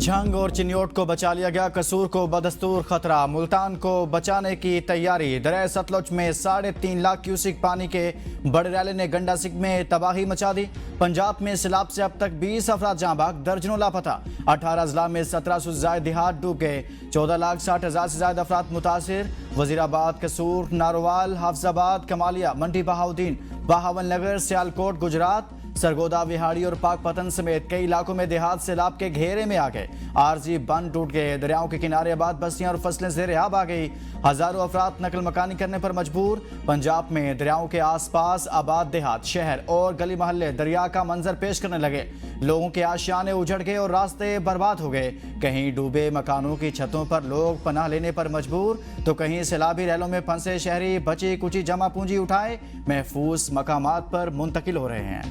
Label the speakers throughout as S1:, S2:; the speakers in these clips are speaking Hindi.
S1: झंग और चिन्योट को बचा लिया गया, कसूर को बदस्तूर खतरा, मुल्तान को बचाने की तैयारी। दरिया सतलुज में 3.5 लाख क्यूसिक पानी के बड़े रैले ने गंडा सिंह में तबाही मचा दी। पंजाब में सैलाब से अब तक 20 अफराद जाँ बाग, दर्जनों लापता। 18 अजला में 1700 से ज्यादा देहात डूब गए, 14,60,000 से ज्यादा अफराद मुतासिर। वजीराबाद, कसूर, नारोवाल, हाफजाबाद, कमालिया, मंडी बहाउद्दीन, बहावल नगर, सियालकोट, गुजरात, सरगोदा, विहाड़ी और पाकपतन समेत कई इलाकों में देहात सैलाब के घेरे में आ गए। आरजी बंद टूट गए, दरियाओं के किनारे आबाद बस्तियां और फसलें ज़ेर-ए-आब आ गई। हजारों अफराद नकल मकानी करने पर मजबूर। पंजाब में दरियाओं के आसपास आबाद देहात, शहर और गली मोहल्ले दरिया का मंजर पेश करने लगे। लोगों के आशियाने उजड़ गए और रास्ते बर्बाद हो गए। कहीं डूबे मकानों की छतों पर लोग पनाह लेने पर मजबूर, तो कहीं सैलाबी रैलों में फंसे शहरी बची कुची जमा पूंजी उठाए महफूज मकामात पर मुंतकिल हो रहे हैं।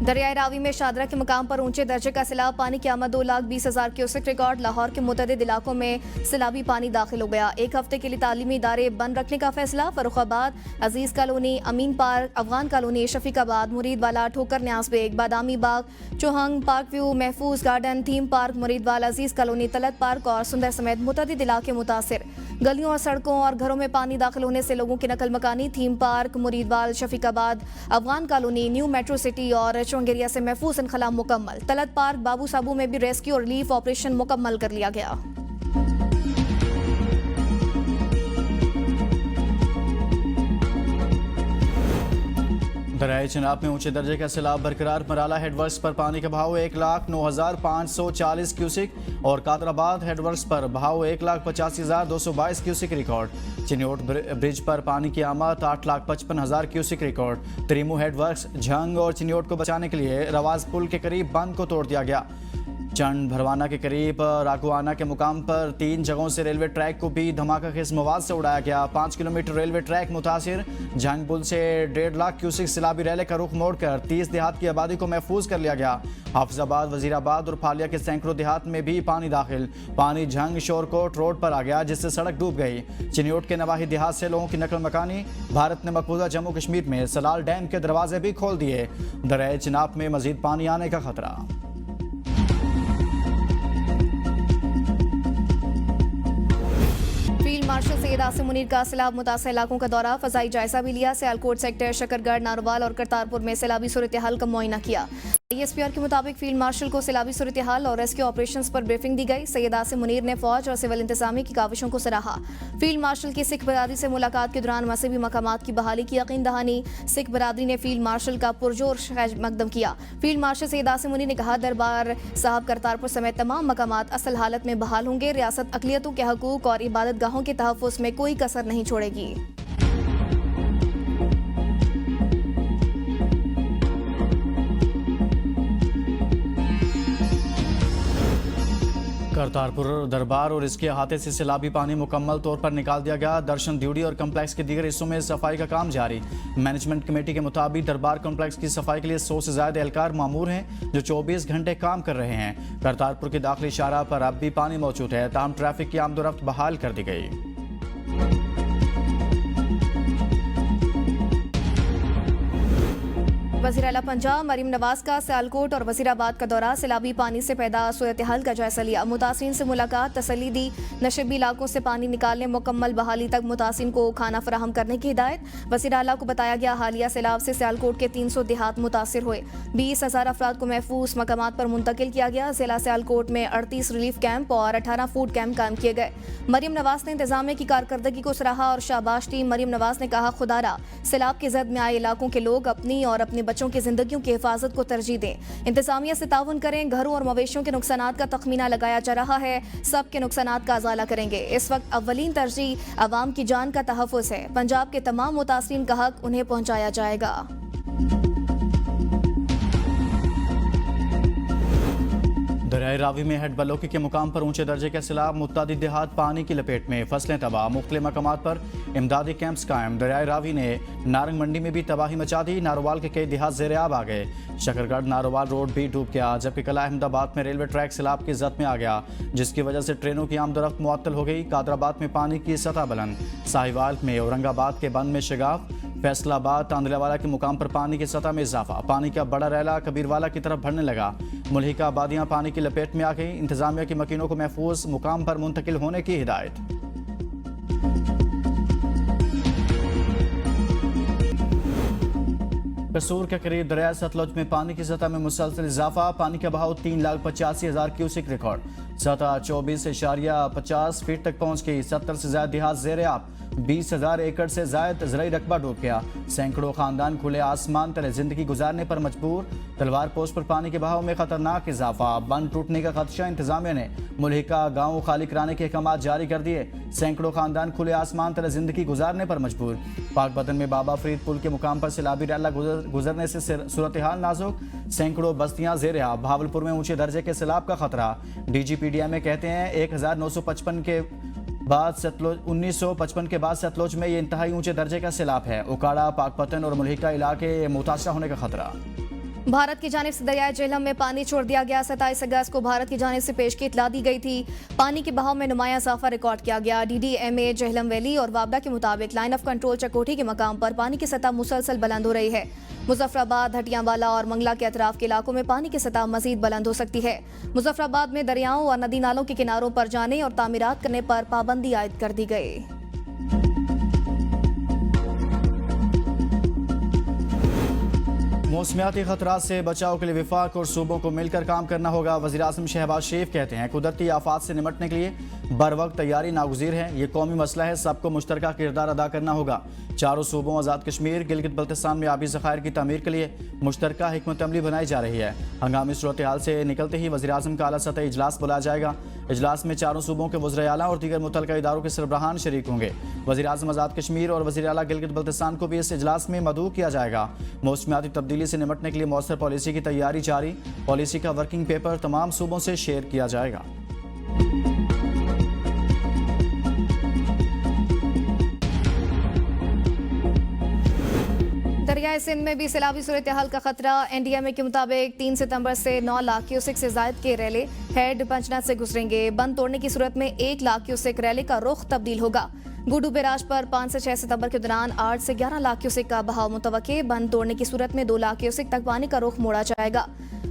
S2: दरियाई रावी में शादरा के मुकाम पर ऊंचे दर्जे का सैलाब पानी की आमद 2,20,000 क्यूसेक रिकॉर्ड। लाहौर के मुतअद्दिद इलाकों में सैलाबी पानी दाखिल हो गया। एक हफ्ते के लिए तालीमी इदारे बंद रखने का फैसला। फर्रुखाबाद, अजीज कॉलोनी, अमीन पार्क, अफगान कॉलोनी, शफीकाबाद, मुरीदवाला, ठोकर न्याज bag, Badami Bagh, चौहंग, park view, महफूज गार्डन, थीम पार्क, मुरीदवाला, अजीज कॉलोनी, तलत पार्क और सुंदर समेत मुतअद्दिद इलाके मुतासिर। गलियों और सड़कों और घरों में पानी दाखिल होने से लोगों की नकल मकानी। Theme park, Muridwal, Shafiqabad, Afghan colony, new metro city और चौंगेरिया से महफूज इनखला मुकम्मल। तलत पार्क, बाबू साबू में भी रेस्क्यू और रिलीफ ऑपरेशन मुकम्मल कर लिया गया।
S1: दरियाई चिनाब में ऊंचे दर्जे का सैलाब बरकरार। मराला हेडवर्क्स पर पानी का बहाव 1,09,540 क्यूसिक और कादराबाद हेडवर्क्स पर बहाव 1,85,222 क्यूसिक रिकॉर्ड। चिन्योट ब्रिज पर पानी की आमद 8,55,000 क्यूसिक रिकॉर्ड। त्रिमू हेडवर्क्स, झंग और चिन्योट को बचाने के लिए रवाज पुल के करीब बंद को तोड़ दिया गया। चंड भरवाना के करीब राकुआना के मुकाम पर 3 जगहों से रेलवे ट्रैक को भी धमाका खेज मवाद से उड़ाया गया। 5 किलोमीटर रेलवे ट्रैक मुतासिर। झंग पुल से 1.5 लाख क्यूसिक सैलाबी रैले का रुख मोड़कर 30 देहात की आबादी को महफूज कर लिया गया। हाफिजाबाद, वजीराबाद और फालिया के सैकड़ों देहात में भी पानी दाखिल। पानी झंग शोरकोट रोड पर आ गया, जिससे सड़क डूब गई। चिन्योट के नवाही देहात से लोगों की नकल मकानी। भारत ने मकबूजा जम्मू कश्मीर में सलाल डैम के दरवाजे भी खोल दिए। दरियाई चिनाब में मजीद पानी आने का खतरा।
S2: फील्ड मार्शल सैयद आसिम मुनीर का सैलाब मुतासर इलाकों का दौरा, फजाई जायजा भी लिया। सियालकोट सेक्टर, शकरगढ़, नारोवाल और करतारपुर में सैलाबी सूरत हाल का मुआयना किया। ISPR के मुताबिक फील्ड मार्शल को सैलाबी सूरत हाल और रेस्क्यू ऑपरेशंस पर ब्रीफिंग दी गई। सैयद आसिम मुनीर ने फौज और सिविल इंतजामी की काविशों को सराहा। फील्ड मार्शल की सिख बरादरी से मुलाकात के दौरान मजहबी मकामात की बहाली की यकीन दहानी। सिख बरादरी ने फील्ड मार्शल का पुरजोर खैर मकदम किया। फील्ड मार्शल सैयद आसिम मुनीर ने कहा, दरबार साहब, करतारपुर समेत तमाम मकामात असल हालत में बहाल होंगे। रियासत अकलियतों के हकूक और इबादत गाहों के तहफ़्फ़ुज़ में कोई कसर नहीं छोड़ेगी।
S1: करतारपुर दरबार और इसके अहाते से सैलाबी पानी मुकम्मल तौर पर निकाल दिया गया। दर्शन ड्यूटी और कम्प्लेक्स के दीगर हिस्सों में सफाई का काम जारी। मैनेजमेंट कमेटी के मुताबिक दरबार कम्प्लेक्स की सफाई के लिए 100 से ज्यादा एहलकार मामूर हैं, जो 24 घंटे काम कर रहे हैं। करतारपुर के दाखिली शाहराह पर अब भी पानी मौजूद है, ताहम ट्रैफिक की आमदोरफ्त बहाल कर दी गई।
S2: वज़ीर आला पंजाब मरीम नवाज का सियालकोट और वज़ीराबाद का दौरा, सैलाबी पानी से पैदा सूरत हाल का जायजा लिया। मुतासिरीन से मुलाकात, तसल्ली दी। नशेबी इलाकों से पानी निकालने, मुकम्मल बहाली तक मुतासिरीन को खाना फराहम करने की हिदायत। वज़ीर आला को बताया गया, हालिया सैलाब से सियालकोट के 300 देहात मुतासिर हुए। 20,000 अफराद को महफूज मकामात पर मुंतकिल किया गया। जिला सियालकोट में 38 रिलीफ कैंप और 18 फूड कैंप कायम किए गए। मरीम नवाज ने इंतजामिया की कारकर्दगी को सराहा और शाबाश दी। मरीम नवाज ने कहा, खुदारा सैलाब के जद में आए इलाकों के लोग अपनी और अपने बच्चों की जिंदगियों की हिफाजत को तरजीह दें। इंतजामिया से ताउन करें। घरों और मवेशियों के नुकसानात का तखमीना लगाया जा रहा है, सब के नुकसानात का अजाला करेंगे। इस वक्त अव्वलीन तरजीह अवाम की जान का तहफ़्फ़ुज़ है। पंजाब के तमाम मुतासिरीन का हक उन्हें पहुंचाया जाएगा।
S1: दरियाई रावी में हेड बलोकी के मुकाम पर ऊंचे दर्जे का सैलाब, मुत्तादिद देहात पानी की लपेट में, फसलें तबाह। मुख्तलिफ मकामात पर इमदादी कैंप्स कायम। दरियाई रावी ने नारंग मंडी में भी तबाही मचा दी। नारोवाल के कई देहात ज़ेर-ए-आब आ गए। शकरगढ़ नारोवाल रोड भी डूब गया, जबकि कला अहमदाबाद में रेलवे ट्रैक सैलाब की जद में आ गया, जिसकी वजह से ट्रेनों की आमदोरफ्त मुअत्तल हो गई। कादराबाद में पानी की सतह बुलंद। साहिवाल में औरंगाबाद के बंद में शगाफ। फैसलाबाद तांदलावाला के मुकाम पर पानी की सतह में इजाफा, पानी का बड़ा रैला कबीरवाला की तरफ बढ़ने लगा। मुल्हिका आबादियां पानी की लपेट में आ गई। इंतजामिया की मकीनों को महफूज मुकाम पर मुंतकिल होने की हिदायत। कसूर के करीब दरिया सतलुज में पानी की सतह में मुसलसल इजाफा, पानी का बहाव 3,85,000 क्यूसिक रिकॉर्ड, सतह 24.50 फीट तक पहुंच गई। 70 से ज्यादा देहात ज़ेर आब, 20,000 एकड़ से ज्यादा ज़राई रकबा डूब गया। सैकड़ों खानदान खुले आसमान तले जिंदगी गुजारने पर मजबूर। तलवार पोस्ट पर पानी के बहाव में खतरनाक इजाफा, बंद टूटने का खदशा। इंतजामिया ने मुल्हिका गाँव खाली कराने के अहकाम जारी कर दिए। सैकड़ों खानदान खुले आसमान तले जिंदगी गुजारने पर मजबूर। पाकपतन में बाबा फरीद पुल के मुकाम पर सैलाबी रैला गुजरने से सूरत हाल नाजुक। सैकड़ों बस्तियां ज़ेर आब, भावलपुर में ऊंचे दर्जे के सैलाब का खतरा। DGPDMA कहते हैं 1955 के बाद सतलुज में ये इंतहाई ऊंचे दर्जे का सैलाब है। उकाड़ा, पाकपतन और मुल्हिका इलाके मुतासरा होने का खतरा।
S2: भारत की जानिब से दरियाए झेलम में पानी छोड़ दिया गया। 27 अगस्त को भारत की जानिब से पेशगी इतला दी गई थी। पानी के बहाव में नुमाया इजाफा रिकॉर्ड किया गया। DDMA झेलम वैली और वाबडा के मुताबिक लाइन ऑफ कंट्रोल चकोठी के मकाम पर पानी की सतह मुसलसल बुलंद हो रही है। मुजफ्फराबाद, हटियावाला और मंगला के अतराफ के इलाकों में पानी की सतह मजीद बुलंद हो सकती है। मुजफ्फराबाद में दरियाओं और नदी नालों के किनारों पर जाने और तामीरात करने पर पाबंदी आयद कर दी गई।
S1: मौसमियाती खतरात से बचाव के लिए विफाक और सूबों को मिलकर काम करना होगा। वज़ीर-ए-आज़म शहबाज शरीफ कहते हैं कुदरती आफात से निपटने के लिए बर वक्त तैयारी नागुज़ीर है। ये कौमी मसला है, सबको मुश्तरका किरदार अदा करना होगा। चारों सूबों आज़ाद कश्मीर, गिलगित बल्तिस्तान में आबी ज़खायर की तमीर के लिए मुश्तरका हिकमत अमली बनाई जा रही है। हंगामी सूरत हाल से निकलते ही वज़ीर-ए-आज़म का आला सतही इजलास बुलाया जाएगा। इजलास में चारों सूबों के वज़ीर आला और दीगर मुतल्लिका इदारों के सरबराहान शरीक होंगे। वज़ीर-ए-आज़म आज़ाद कश्मीर और वज़ीर आला गिलगित बल्तिस्तान को भी इस इजलास में मदऊ किया जाएगा। मौसमियाती तब्दीली से निपटने के लिए मौसर पॉलिसी की तैयारी जारी। पॉलिसी का वर्किंग पेपर तमाम सूबों से शेयर किया जाएगा।
S2: दरियाए सिंध में भी सैलाबी सूरत हाल का खतरा। NDMA के मुताबिक 3 सितंबर से 9 लाख क्यूसेक से जायद के रैले हेड पंचनाद से गुजरेंगे। बंद तोड़ने की सूरत में 1 लाख क्यूसेक रैले का रुख तब्दील होगा। गुडू बैराज पर 5 से 6 सितंबर के दौरान 8 से 11 लाख क्यूसेक का बहाव मुतवक्के। बंद तोड़ने की सूरत में 2 लाख क्यूसेक तक पानी का रुख मोड़ा जाएगा।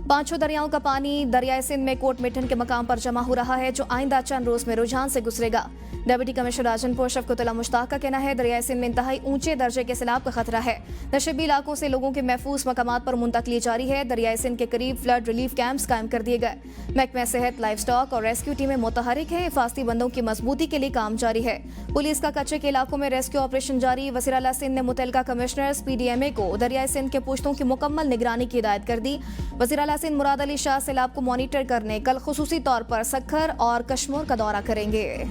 S2: पांचों दरियाओं का पानी दरियाए सिंध में कोट मिठन के मकाम पर जमा हो रहा है, जो आइंदा चंद रोज में रुझान से गुजरेगा। डिप्टी कमिश्नर राजनपुर शफकतुल्लाह मुश्ताक का कहना है दरियाए सिंध में इंतहाई ऊंचे दर्जे के सैलाब का खतरा है। नशेबी इलाकों से लोगों के महफूज मकामात पर मुंतकली जारी है। दरियाए सिंध के करीब फ्लड रिलीफ कैंप्स कायम कर दिए गए। महकमा सेहत, लाइफ स्टॉक और रेस्क्यू टीमें मुतहरिक हैं। हिफाजती बंदों की मजबूती के लिए काम जारी है। पुलिस का कच्चे के इलाकों में रेस्क्यू ऑपरेशन जारी। वज़ीर आला सिंध ने मुतल्लिका कमिश्नर्स PDMA को दरियाए सिंध के पुश्तों की मुकम्मल निगरानी की हिदायत कर दी। वज़ीर आला सिंध मुराद अली शाह सैलाब को मॉनिटर करने कल खुसूसी तौर पर सक्खर और कश्मीर का दौरा करेंगे।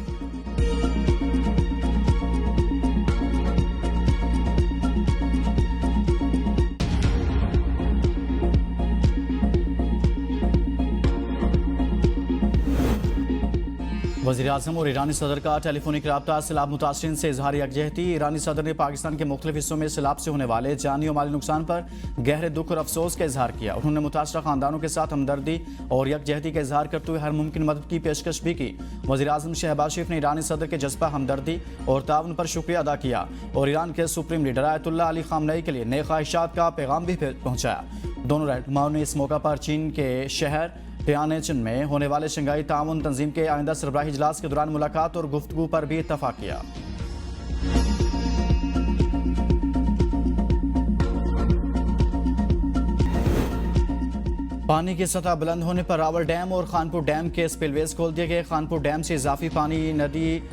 S1: वज़ीर-ए-आज़म और ईरानी सदर का टेलीफोनिक रब्ता। सैलाब मुतासरीन से इजहार यकजहती। ईरानी सदर ने पाकिस्तान के मुख्तलिफ हिस्सों में सैलाब से होने वाले जानी और माली नुकसान पर गहरे दुख और अफसोस का इजहार किया। उन्होंने मुतासरा खानदानों के साथ हमदर्दी और यकजहती का इजहार करते हुए हर मुमकिन मदद की पेशकश भी की। वज़ीर-ए-आज़म शहबाज शरीफ ने ईरानी सदर के जज्बा, हमदर्दी और ताउन पर शुक्रिया अदा किया और ईरान के सुप्रीम लीडर आयतुल्लाह अली खामनई के लिए नए ख्वाहिशात का पैगाम भी पहुँचाया। दोनों रहनुमाओं ने इस मौका पर चीन के शहर टियानजिन में होने वाले शंघाई ताउन तंजीम के आइंदा सरबराही इजलास के दौरान मुलाकात और गुफ्तगू पर भी इत्तफाक किया। पानी की सतह बुलंद होने पर रावल डैम और खानपुर डैम के स्पिलवेज खोल दिए गए। खानपुर डैम से इजाफी पानी नदी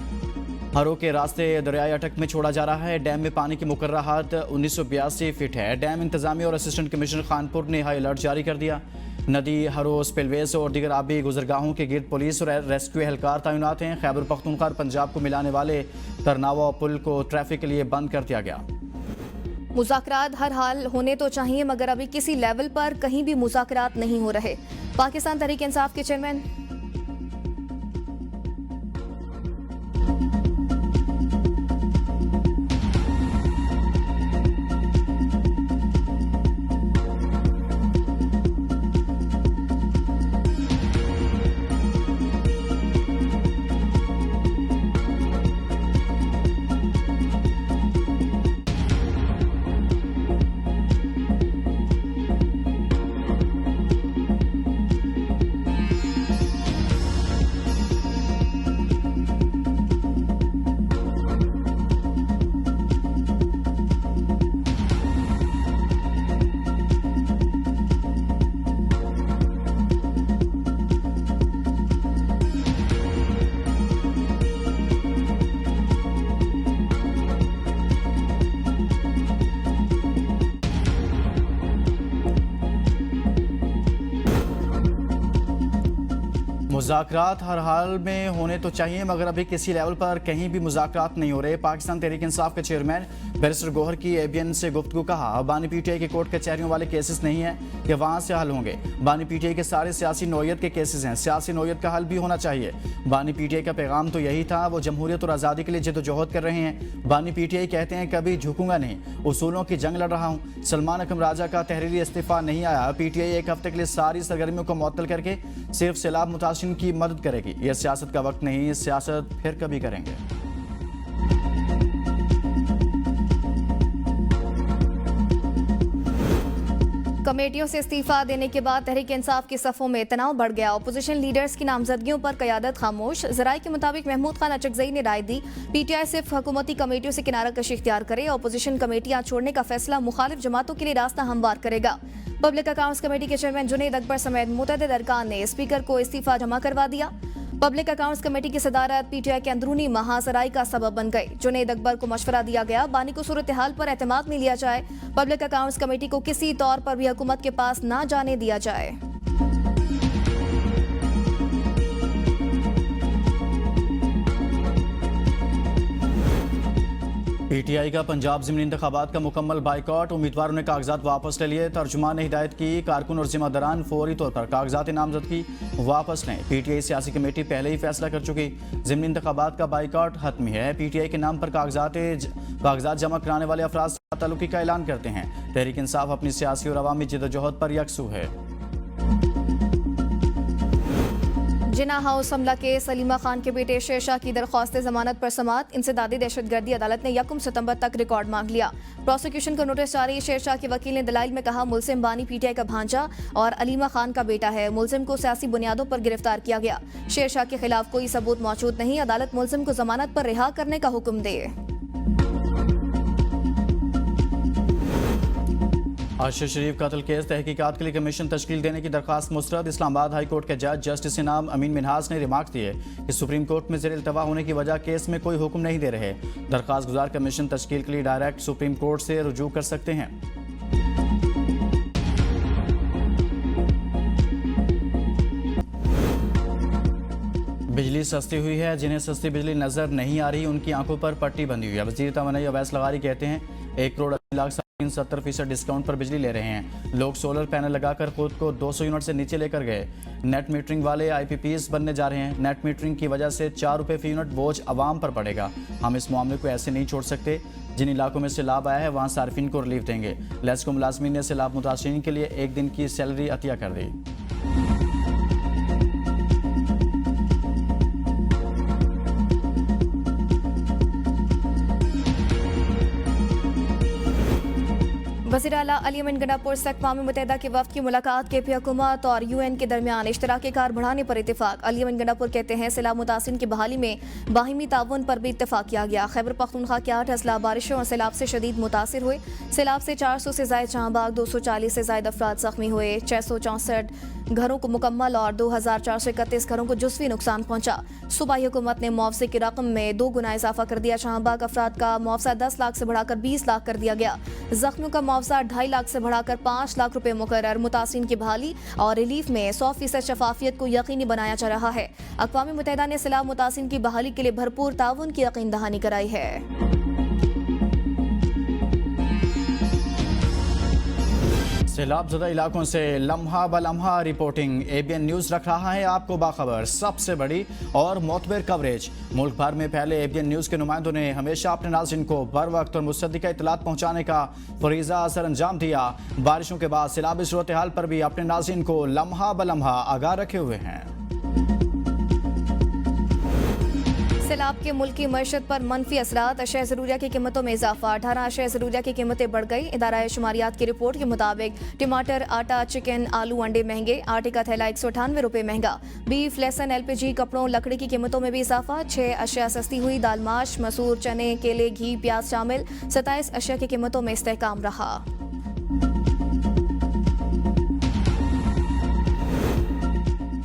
S1: हरों के रास्ते दरियाई अटक में छोड़ा जा रहा है। डैम में पानी की मुकर्रर हद 1982 फीट है। डैम इंतजामिया और असिस्टेंट कमिश्नर खानपुर ने हाई अलर्ट जारी कर दिया। नदी हरों, स्पिलवेज और दीगर आबी गुजरगाहों के गिर्द पुलिस और रेस्क्यू एहलकार तैनात हैं। खैबर पख्तूनख्वा और पंजाब को मिलाने वाले तरनावा पुल को ट्रैफिक के लिए बंद कर दिया गया।
S2: मुज़ाकरात हर हाल होने तो चाहिए, मगर अभी किसी लेवल पर कहीं भी मुज़ाकरात नहीं हो रहे। पाकिस्तान तहरीक इंसाफ के चेयरमैन
S1: मुज़ाकरात हर हाल में होने तो चाहिए, मगर अभी किसी लेवल पर कहीं भी मुज़ाकरात नहीं हो रहे। पाकिस्तान तहरीक इंसाफ के चेयरमैन बैरिस्टर गौहर की ABN से गुफ्तगू। कहा, बानी PTI के कोर्ट कचहरियों वाले केसेस नहीं हैं कि वहाँ से हल होंगे। बानी PTI के सारे सियासी नौयत के केसेस हैं, सियासी नौयत का हल भी होना चाहिए। बानी PTI का पैगाम तो यही था, वो जमहूरियत और आज़ादी के लिए जद्दोजहद कर रहे हैं। बानी PTI कहते हैं कभी झुकूंगा नहीं, उसूलों की जंग लड़ रहा हूँ। सलमान अकरम राजा का तहरीरी इस्तीफ़ा नहीं आया। PTI एक हफ्ते के लिए सारी सरगर्मियों को मुअत्तल करके सिर्फ सैलाब मुतासिरीन की मदद करेगी। यह सियासत का वक्त नहीं, सियासत फिर कभी करेंगे।
S2: कमेटियों से इस्तीफा देने के बाद तहरीक इंसाफ के सफ़ों में तनाव बढ़ गया। अपोजिशन लीडर्स की नामजदगियों पर क़यादत खामोश। ज़राए के मुताबिक महमूद खान अचकज़ई ने राय दी, PTI सिर्फ हुकूमती कमेटियों से किनारा कशी इख्तियार करे। अपोजिशन कमेटियां छोड़ने का फैसला मुखालिफ जमातों के लिए रास्ता हमवार करेगा। पब्लिक अकाउंट्स कमेटी के चेयरमैन जुनैद अकबर समेत मुतअद्दिद अरकान ने स्पीकर को इस्तीफा जमा करवा दिया। पब्लिक अकाउंट्स कमेटी की सदारत PTI के अंदरूनी महासराई का सबब बन गई। जुनैद अकबर को मशवरा दिया गया, बानी को सूरत हाल पर एतमाद में लिया जाए। पब्लिक अकाउंट्स कमेटी को किसी तौर पर भी हुकूमत के पास ना जाने दिया जाए।
S1: PTI का पंजाब ज़िमनी इंतखाबात का मुकम्मल बाइकआउट। उम्मीदवारों ने कागजात वापस ले लिए। तर्जुमान ने हिदायत की, कारकुन और जिम्मेदारान फौरी तौर पर कागजात नामजदगी वापस लें। PTI सियासी कमेटी पहले ही फैसला कर चुकी। ज़िमनी इंतखाबात का बाइकआउट हतमी है। PTI के नाम पर कागजात जमा कराने वाले अफराद से ताल्लुकी का ऐलान करते हैं। तहरीक इंसाफ अपनी सियासी और अवामी जद्दोजहद पर यकसू है।
S2: जिना हाउस हमला के सलीमा खान के बेटे शेरशाह की दरख्वास्त जमानत पर समात। इंसदादी दहशतगर्दी अदालत ने 1 सितंबर तक रिकॉर्ड मांग लिया। प्रोसिक्यूशन को नोटिस जारी। शेरशाह के वकील ने दलाइल में कहा, मुलजिम बानी PTI का भांजा और अलीमा खान का बेटा है। मुलजिम को सियासी बुनियादों पर गिरफ्तार किया गया। शेरशाह के खिलाफ कोई सबूत मौजूद नहीं। अदालत मुलजिम को जमानत पर रिहा करने का हुक्म दे।
S1: आशिर शरीफ कत्ल केस तहकीकात के लिए कमीशन तश्कील देने की दरखास्त मुस्तरद। इस्लामाबाद हाई कोर्ट के जज जस्टिस इनाम अमीन मिनहास ने रिमार्क दिए कि सुप्रीम कोर्ट में ज़ेर इल्तवा होने की वजह केस में कोई हुक्म नहीं दे रहे। दरखास्त गुजार कमीशन तश्कील के लिए डायरेक्ट सुप्रीम कोर्ट से रुजू कर सकते हैं। बिजली सस्ती हुई है। जिन्हें सस्ती बिजली नजर नहीं आ रही, उनकी आंखों पर पट्टी बंधी हुई है। वज़ीर तवानाई अवैस लगारी कहते हैं 1,80,70,000 डिस्काउंट पर बिजली ले रहे हैं। लोग सोलर पैनल लगाकर खुद को 200 यूनिट से नीचे लेकर गए। नेट मीटरिंग वाले IPPs बनने जा रहे हैं। नेट मीटरिंग की वजह से 4 रुपये फी यूनिट बोझ आवाम पर पड़ेगा। हम इस मामले को ऐसे नहीं छोड़ सकते। जिन इलाकों में सैलाब आया है वहाँ सार्फिन को रिलीफ देंगे। लेस्को मुलाजमीन ने सैलाब मुतासरीन के लिए 1 दिन की सैलरी अतिया कर दी।
S2: वज़ीर आला अली अमीन गंडापुर से अक़वाम मुत्तहिदा के वफ़द की मुलाकात। KP हुकूमत और UN के दरमियान इश्तराकी कार बढ़ाने पर इत्तेफाक। अली अमीन गंडापुर कहते हैं सैलाब मुतासिरीन की बहाली में बाहिमी ताउन पर भी इत्तेफाक किया गया। खैबर पख्तूनख्वा के 8 अजला बारिशों और सैलाब से शदीद मुतासिर हुए। सैलाब से 400 से ज़ायद जहांबाग, 240 से ज़ायद अफराद ज़ख्मी हुए। 664 घरों को मुकम्मल और 2,431 घरों को जुज़वी नुकसान पहुंचा। सूबाई हुकूमत ने मुआवजे की रकम में 2 गुना इजाफा कर दिया। जहांबाग अफराद का मुआवजा 10 लाख से बढ़ाकर 20 लाख कर दिया गया। जख्मियों का मुआवजा 2.5 लाख से बढ़ाकर 5 लाख रुपए मुकर्रर। मुतासिरीन की बहाली और रिलीफ में 100% शफाफियत को यकीनी बनाया जा रहा है। अक़वाम मुत्तहिदा ने सैलाब मुतासिरीन की बहाली के लिए भरपूर ताउन की यकीन दहानी कराई है।
S1: सैलाब ज़दा इलाकों से लम्हा ब लम्हा रिपोर्टिंग। ABN न्यूज़ रख रहा है आपको बाखबर, सबसे बड़ी और मोतबर कवरेज। मुल्क भर में पहले ABN न्यूज़ के नुमाइंदों ने हमेशा अपने नाज़रीन को बर वक्त और मुसद्दिक़ा इत्तलात पहुँचाने का फरीज़ा सर अंजाम दिया। बारिशों के बाद सैलाबी सूरत हाल पर भी अपने नाज़रीन को लम्हा ब लम्हा आगाह रखे हुए हैं।
S2: सैलाब के मुल्की मईशत पर मनफी असरात। अशया ज़रूरिया की कीमतों में इजाफा। 18 अशया ज़रूरिया की कीमतें बढ़ गई। इदारा शुमारियात की रिपोर्ट के मुताबिक टमाटर, आटा, चिकन, आलू, अंडे महंगे। आटे का थैला 198 रुपये महंगा। बीफ, लहसुन, LPG, कपड़ों, लकड़ी की कीमतों में भी इजाफा। 6 अशया सस्ती हुई। दाल, माश, मसूर, चने, केले, घी, प्याज शामिल। 27 अशया की कीमतों में इस्तेहकाम रहा।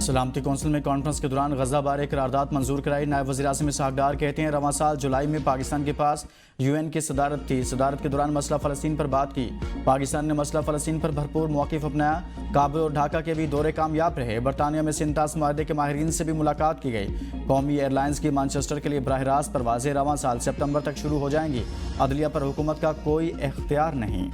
S1: सलामती कौंसिल में कॉन्फ्रेंस के दौरान गजा बारे करारदाद मंजूर कराई। नायब वज़ीर आज़म इसहाक डार कहते हैं रवां साल जुलाई में पाकिस्तान के पास UN की सदारत थी। सदारत के दौरान मसला फ़लस्तीन पर बात की। पाकिस्तान ने मसला फ़लस्तीन पर भरपूर मौक़िफ़ अपनाया। काबुल और ढाका के भी दौरे कामयाब रहे। बरतानिया में सिंतास माहदे के माहिरीन से भी मुलाकात की गई। कौमी एयरलाइंस की मानचेस्टर के लिए बराह रास्त परवाज़ें रवां साल सितंबर तक शुरू हो जाएंगी। अदलिया पर हुकूमत का कोई इख्तियार नहीं।